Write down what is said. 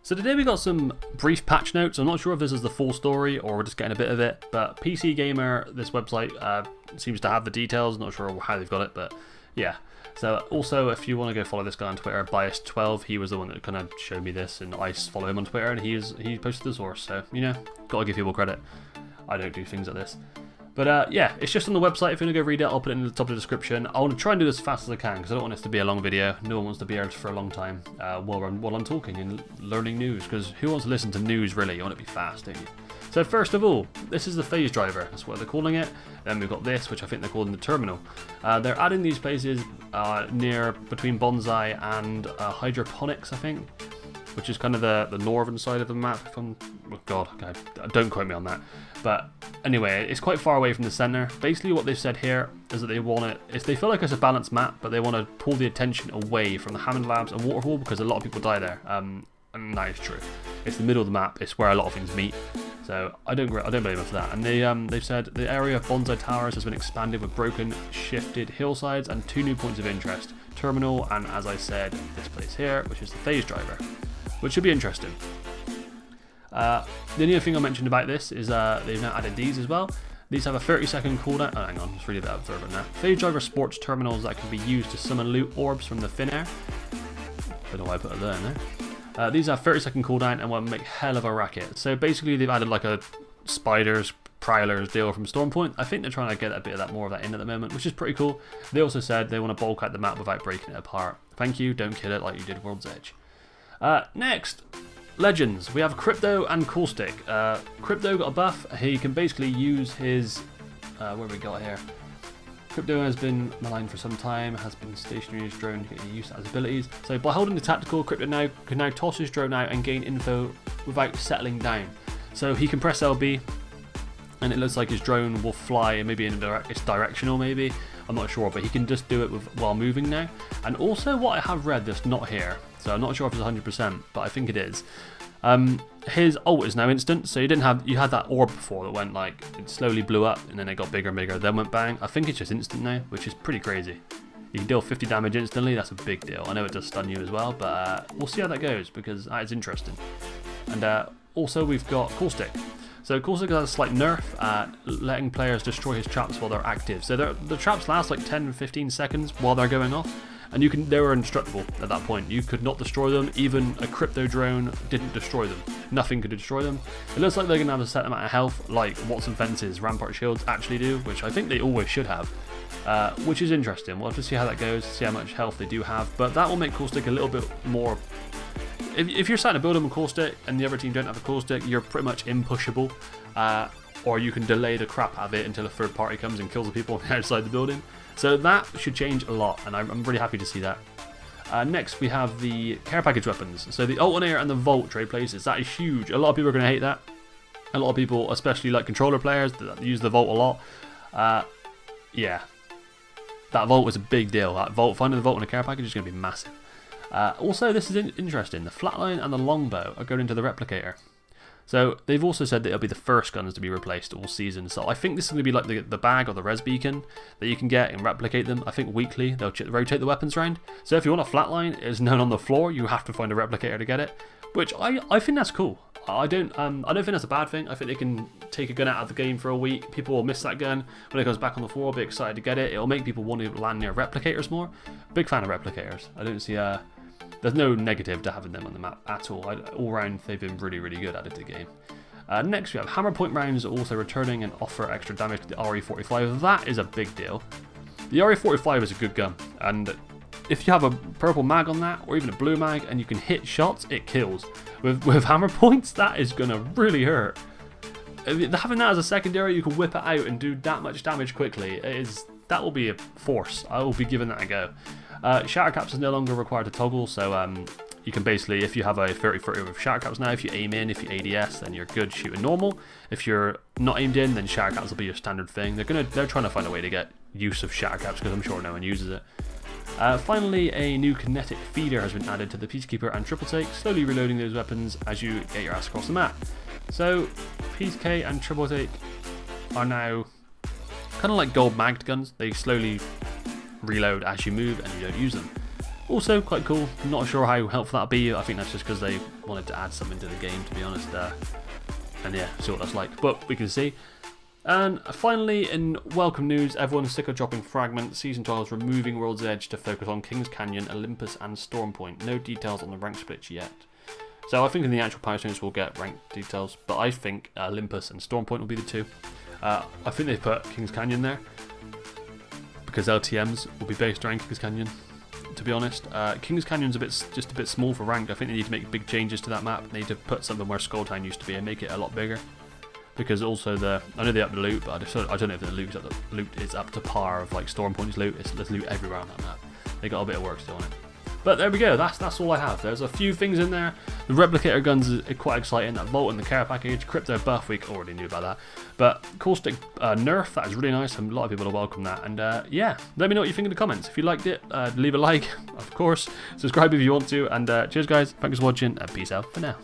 So today we got some brief patch notes. I'm not sure if this is the full story or we're just getting a bit of it, but PC Gamer, this website, seems to have the details. Not sure how they've got it, but yeah. So also, if you want to go follow this guy on Twitter, Bias12, he was the one that kind of showed me this, and I follow him on Twitter, and he posted the source. So you know, gotta give people credit. I don't do things like this. But yeah, it's just on the website. If you want to go read it, I'll put it in the top of the description. I want to try and do this as fast as I can because I don't want this to be a long video. No one wants to be here for a long time while I'm talking and learning news, because who wants to listen to news really? You want it to be fast, don't you? So first of all, this is the phase driver. That's what they're calling it. Then we've got this, which I think they're calling the terminal. They're adding these places near between bonsai and hydroponics, I think, which is kind of the northern side of the map. Oh God, don't quote me on that. But anyway, it's quite far away from the center. Basically, what they've said here is that they want it. They feel like it's a balanced map, but they want to pull the attention away from the Hammond Labs and Waterfall because a lot of people die there. And that is true. It's the middle of the map. It's where a lot of things meet. So I don't blame them for that. And they've said the area of bonsai towers has been expanded with broken, shifted hillsides and 2 new points of interest: terminal and, as I said, this place here, which is the phase driver, which should be interesting. The only other thing I mentioned about this is they've now added these as well. These have a 30-second cooldown. Oh, hang on, let's read a bit further now. Phase driver sports terminals that can be used to summon loot orbs from the thin air. Don't know why I put it there now. These have 30-second cooldown and will make hell of a racket. So basically, they've added like a spiders, prowlers deal from Stormpoint. I think they're trying to get a bit of that more of that in at the moment, which is pretty cool. They also said they want to bulk out the map without breaking it apart. Thank you. Don't kill it like you did World's Edge. Next. Legends. We have Crypto and CAUSTIC. Crypto got a buff. He can basically use his... what have we got here? Crypto has been maligned for some time, has been stationary his drone to get used to his abilities. So by holding the tactical, Crypto can now toss his drone out and gain info without settling down. So he can press LB and it looks like his drone will fly, maybe in it's directional maybe. I'm not sure, but he can just do it while moving now. And also what I have read that's not here, so I'm not sure if it's 100%, but I think it is. His ult is now instant, so you had that orb before that went like, it slowly blew up and then it got bigger and bigger, then went bang. I think it's just instant now, which is pretty crazy. You can deal 50 damage instantly, that's a big deal. I know it does stun you as well, but we'll see how that goes because that is interesting. And also we've got CAUSTIC. So CAUSTIC has a slight nerf, letting players destroy his traps while they're active. So the traps last like 10-15 seconds while they're going off, and they were indestructible at that point. You could not destroy them. Even a crypto drone didn't destroy them. Nothing could destroy them. It looks like they're going to have a set amount of health, like Watson Fence's Rampart Shields actually do, which I think they always should have, which is interesting. We'll have to see how that goes, see how much health they do have, but that will make CAUSTIC a little bit more... If you're starting to build them with CAUSTIC and the other team don't have a CAUSTIC, you're pretty much impushable, or you can delay the crap out of it until a third party comes and kills the people outside the building. So that should change a lot, and I'm really happy to see that. Next, we have the care package weapons. So the Alternator and the Vault trade places. That is huge. A lot of people are going to hate that. A lot of people, especially like controller players, that use the Vault a lot. Yeah, that Vault was a big deal. That Vault, finding the Vault in a care package is going to be massive. Also, this is interesting. The Flatline and the Longbow are going into the Replicator. So they've also said that it'll be the first guns to be replaced all season. So I think this is going to be like the bag or the res beacon that you can get and replicate them. I think weekly they'll rotate the weapons around. So if you want a Flatline, it's known on the floor, you have to find a Replicator to get it, which I think that's cool. I don't think that's a bad thing. I think they can take a gun out of the game for a week. People will miss that gun. When it goes back on the floor, be excited to get it. It'll make people want to land near replicators more. Big fan of replicators. I don't see there's no negative to having them on the map at all. All round, they've been really, really good added to the game. Next, we have hammer point rounds also returning and offer extra damage to the RE45. That is a big deal. The RE45 is a good gun, and if you have a purple mag on that, or even a blue mag, and you can hit shots, it kills. With hammer points, that is going to really hurt. Having that as a secondary, you can whip it out and do that much damage quickly. That will be a force. I will be giving that a go. Shatter caps is no longer required to toggle, so you can basically, if you have a 30-30 with shatter caps now, if you aim in, if you ADS, then you're good shooting normal. If you're not aimed in, then shatter caps will be your standard thing. They're trying to find a way to get use of shatter caps because I'm sure no one uses it. Finally, a new kinetic feeder has been added to the Peacekeeper and Triple Take, slowly reloading those weapons as you get your ass across the map. So Peacekeeper and Triple Take are now kind of like gold magged guns. They slowly reload as you move and you don't use them. Also quite cool. Not sure how helpful that'll be. I think that's just because they wanted to add something to the game, to be honest. And yeah, see what that's like. But we can see. And finally, in welcome news, everyone's sick of dropping fragments. Season 12 is removing World's Edge to focus on Kings Canyon, Olympus, and Stormpoint. No details on the rank splits yet. So I think in the actual power stones we'll get rank details, but I think Olympus and Stormpoint will be the two. I think they put Kings Canyon there because LTMs will be based around Kings Canyon. To be honest, Kings Canyon's just a bit small for ranked. I think they need to make big changes to that map. They need to put something where Skulltown used to be and make it a lot bigger. Because also I know they up the loot, but I don't know if the loot is up to par of like Stormpoint's loot. There's loot everywhere on that map. They got a bit of work still on it. But there we go. That's all I have. There's a few things in there. The replicator guns are quite exciting. That Vault and the care package, crypto buff, we already knew about that. But caustic nerf, that is really nice. A lot of people will welcome that. And yeah, let me know what you think in the comments. If you liked it, leave a like, of course. Subscribe if you want to. And cheers, guys. Thanks for watching, and peace out for now.